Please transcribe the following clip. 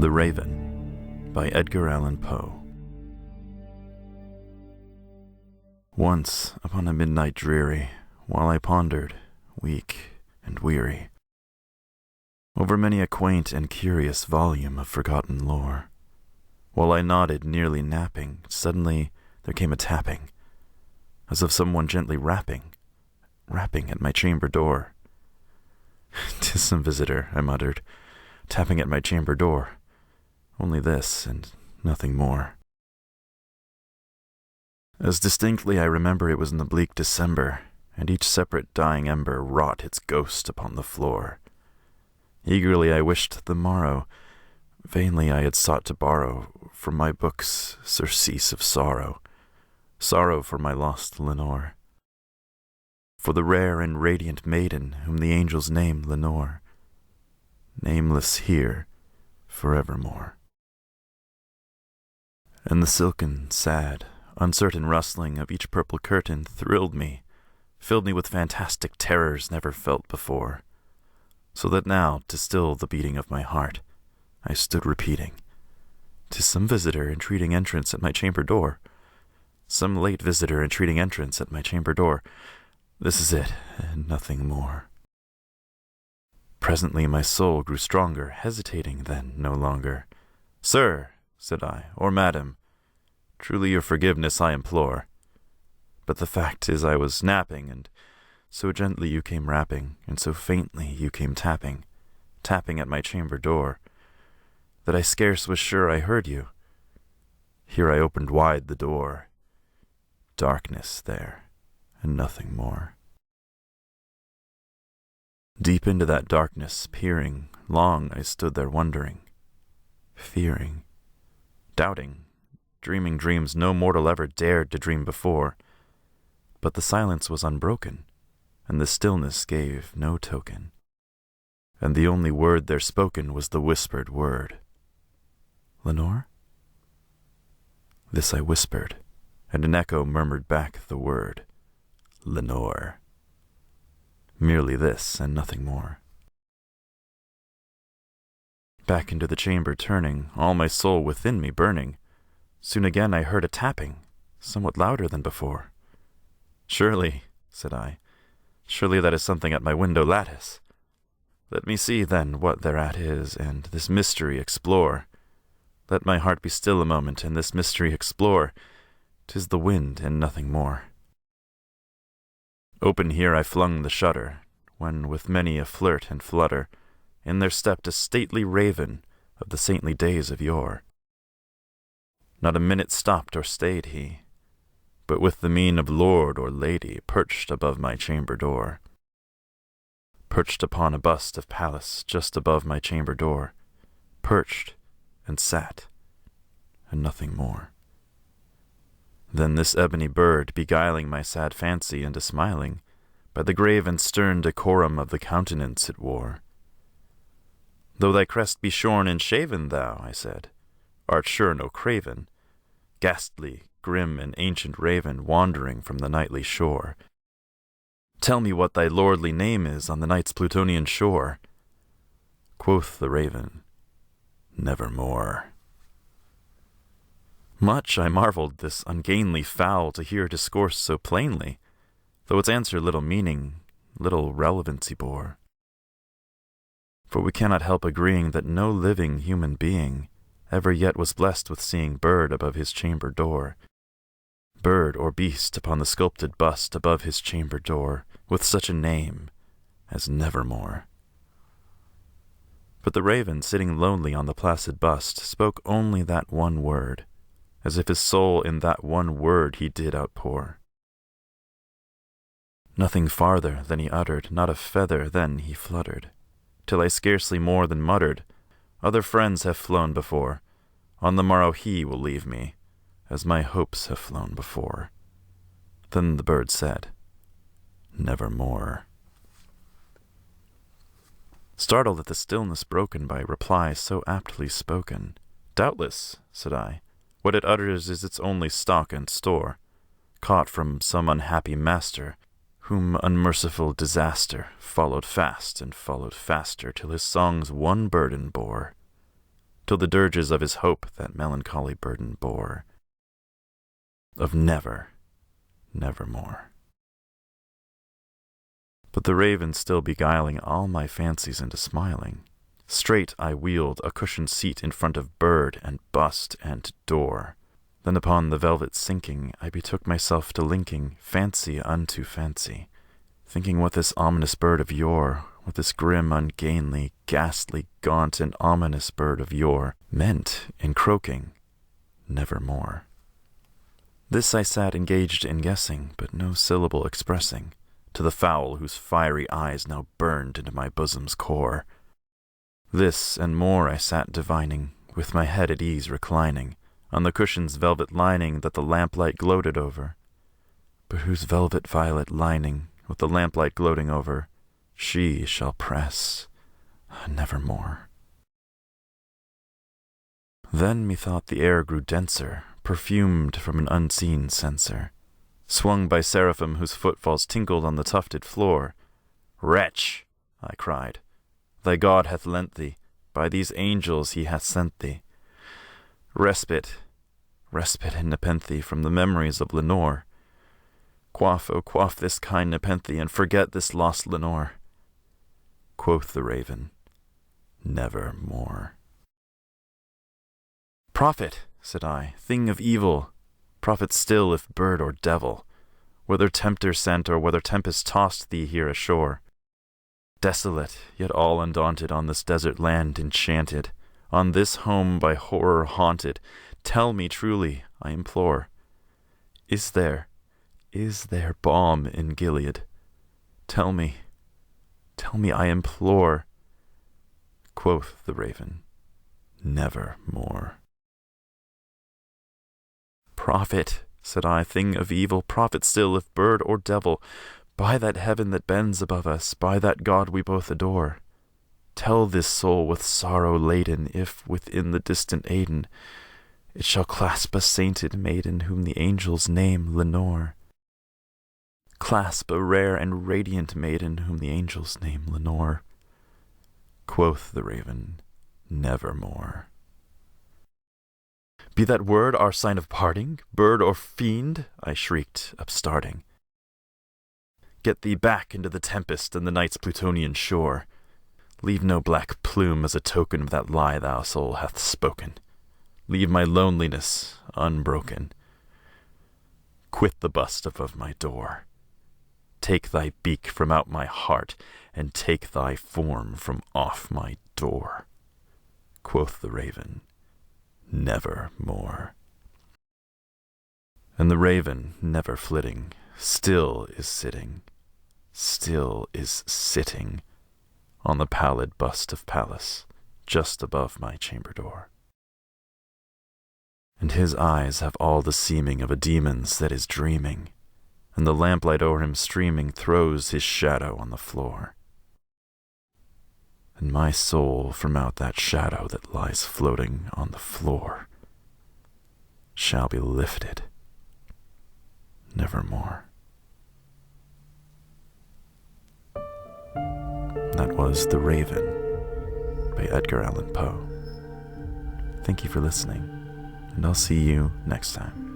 The Raven by Edgar Allan Poe. Once, upon a midnight dreary, while I pondered, weak and weary, over many a quaint and curious volume of forgotten lore, while I nodded, nearly napping, suddenly there came a tapping, as of someone gently rapping at my chamber door. "'Tis some visitor," I muttered, "tapping at my chamber door. Only this, and nothing more." As distinctly I remember it was in the bleak December, and each separate dying ember wrought its ghost upon the floor. Eagerly I wished the morrow, vainly I had sought to borrow from my books surcease of sorrow, sorrow for my lost Lenore, for the rare and radiant maiden whom the angels name Lenore, nameless here forevermore. And the silken, sad, uncertain rustling of each purple curtain thrilled me, filled me with fantastic terrors never felt before, so that now, to still the beating of my heart, I stood repeating, "'Tis some visitor entreating entrance at my chamber door. Some late visitor entreating entrance at my chamber door. This is it, and nothing more." Presently my soul grew stronger, hesitating then no longer. "Sir," said I, "or madam, truly your forgiveness I implore. But the fact is I was napping, and so gently you came rapping, and so faintly you came tapping at my chamber door, that I scarce was sure I heard you. Here I opened wide the door. Darkness there, and nothing more." Deep into that darkness peering, long I stood there wondering, fearing, doubting, dreaming dreams no mortal ever dared to dream before. But the silence was unbroken, and the stillness gave no token, and the only word there spoken was the whispered word, "Lenore?" This I whispered, and an echo murmured back the word, "Lenore." Merely this, and nothing more. Back into the chamber turning, all my soul within me burning, soon again I heard a tapping, somewhat louder than before. "Surely," said I, "surely that is something at my window lattice. Let me see, then, what thereat is, and this mystery explore. Let my heart be still a moment, and this mystery explore. 'Tis the wind, and nothing more." Open here I flung the shutter, when with many a flirt and flutter, in there stepped a stately raven of the saintly days of yore. Not a minute stopped or stayed he, but with the mien of lord or lady perched above my chamber door. Perched upon a bust of Pallas just above my chamber door, perched and sat, and nothing more. Then this ebony bird, beguiling my sad fancy into smiling, by the grave and stern decorum of the countenance it wore. "Though thy crest be shorn and shaven, thou," I said, "art sure no craven, ghastly, grim, and ancient raven wandering from the nightly shore. Tell me what thy lordly name is on the night's Plutonian shore." Quoth the raven, "Nevermore." Much I marveled this ungainly fowl to hear discourse so plainly, though its answer little meaning, little relevancy bore. For we cannot help agreeing that no living human being ever yet was blessed with seeing bird above his chamber door, bird or beast upon the sculpted bust above his chamber door, with such a name as Nevermore. But the raven, sitting lonely on the placid bust, spoke only that one word, as if his soul in that one word he did outpour. Nothing farther than he uttered, not a feather then he fluttered, till I scarcely more than muttered, "Other friends have flown before, on the morrow he will leave me, as my hopes have flown before." Then the bird said, "Nevermore." Startled at the stillness broken by reply so aptly spoken, "Doubtless," said I, "what it utters is its only stock and store, caught from some unhappy master, whom unmerciful disaster followed fast and followed faster till his songs one burden bore, till the dirges of his hope that melancholy burden bore, of never, nevermore. But the raven still beguiling all my fancies into smiling, straight I wheeled a cushioned seat in front of bird and bust and door. Then upon the velvet sinking, I betook myself to linking fancy unto fancy, thinking what this ominous bird of yore, what this grim, ungainly, ghastly, gaunt, and ominous bird of yore meant in croaking nevermore. This I sat engaged in guessing, but no syllable expressing, to the fowl whose fiery eyes now burned into my bosom's core. This and more I sat divining, with my head at ease reclining, on the cushion's velvet lining that the lamplight gloated over, but whose velvet violet lining, with the lamplight gloating over, she shall press nevermore. Then methought the air grew denser, perfumed from an unseen censer, swung by seraphim whose footfalls tinkled on the tufted floor. Wretch, I cried, thy God hath lent thee, by these angels he hath sent thee, respite, respite and nepenthe from the memories of Lenore. Quaff, oh quaff this kind nepenthe, and forget this lost Lenore. Quoth the raven, nevermore. Prophet, said I, thing of evil, prophet still if bird or devil, whether tempter sent or whether tempest tossed thee here ashore. Desolate, yet all undaunted, on this desert land enchanted, on this home by horror haunted, tell me truly, I implore, is there balm in Gilead? Tell me, I implore. Quoth the raven, nevermore. Prophet, said I, thing of evil, prophet still if bird or devil, by that heaven that bends above us, by that God we both adore, tell this soul with sorrow laden, if within the distant Aidenn it shall clasp a sainted maiden whom the angels name Lenore. Clasp a rare and radiant maiden whom the angels name Lenore. Quoth the raven, nevermore. Be that word our sign of parting, bird or fiend? I shrieked, upstarting. Get thee back into the tempest and the night's Plutonian shore. Leave no black plume as a token of that lie thou soul hath spoken. Leave my loneliness unbroken. Quit the bust above my door. Take thy beak from out my heart, and take thy form from off my door. Quoth the raven, nevermore. And the raven, never flitting, still is sitting on the pallid bust of Pallas, just above my chamber door. And his eyes have all the seeming of a demon's that is dreaming, and the lamplight o'er him streaming throws his shadow on the floor. And my soul from out that shadow that lies floating on the floor shall be lifted nevermore. That was The Raven by Edgar Allan Poe. Thank you for listening, and I'll see you next time.